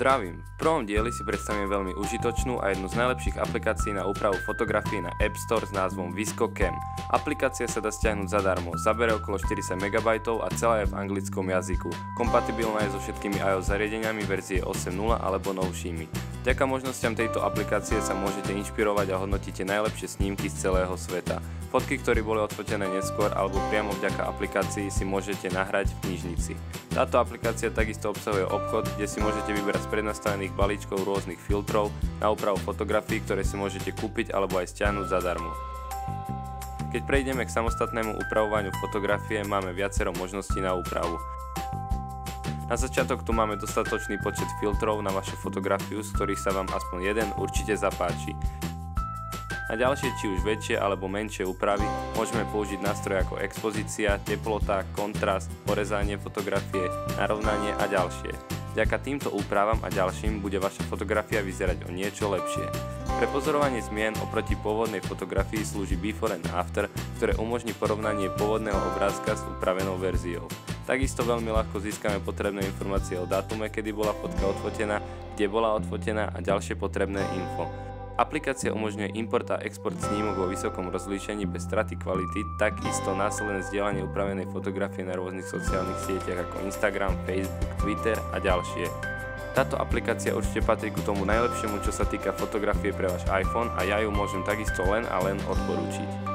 Zdravím, v prvom dieli si predstavím veľmi užitočnú a jednu z najlepších aplikácií na úpravu fotografií na App Store s názvom ViscoCam. Aplikácia sa dá stiahnuť zadarmo, zabere okolo 40 MB a celá je v anglickom jazyku. Kompatibilná je so všetkými iOS zariadeniami verzie 8.0 alebo novšími. Vďaka možnostiam tejto aplikácie sa môžete inšpirovať a hodnotíte najlepšie snímky z celého sveta. Fotky, ktoré boli odfotené neskôr alebo priamo vďaka aplikácii si môžete nahrať v knižnici. Táto aplikácia takisto obsahuje obchod, kde si môžete vyberať z prednastavených balíčkov rôznych filtrov na úpravu fotografií, ktoré si môžete kúpiť alebo aj stiahnuť zadarmo. Keď prejdeme k samostatnému upravovaniu fotografie, máme viacero možností na úpravu. Na začiatok tu máme dostatočný počet filtrov na vašu fotografiu, z ktorých sa vám aspoň jeden určite zapáči. Na ďalšie, či už väčšie alebo menšie úpravy, môžeme použiť nástroje ako expozícia, teplota, kontrast, porezanie fotografie, narovnanie a ďalšie. Vďaka týmto úpravám a ďalším bude vaša fotografia vyzerať o niečo lepšie. Pre pozorovanie zmien oproti pôvodnej fotografii slúži Before and After, ktoré umožní porovnanie pôvodného obrázka s upravenou verziou. Takisto veľmi ľahko získame potrebné informácie o dátume, kedy bola fotka odfotená, kde bola odfotená a ďalšie potrebné info. Aplikácia umožňuje import a export snímok vo vysokom rozlíšení bez straty kvality, takisto následné zdieľanie upravenej fotografie na rôznych sociálnych sieťach ako Instagram, Facebook, Twitter a ďalšie. Táto aplikácia určite patrí ku tomu najlepšiemu, čo sa týka fotografie pre váš iPhone a ja ju môžem takisto len a len odporučiť.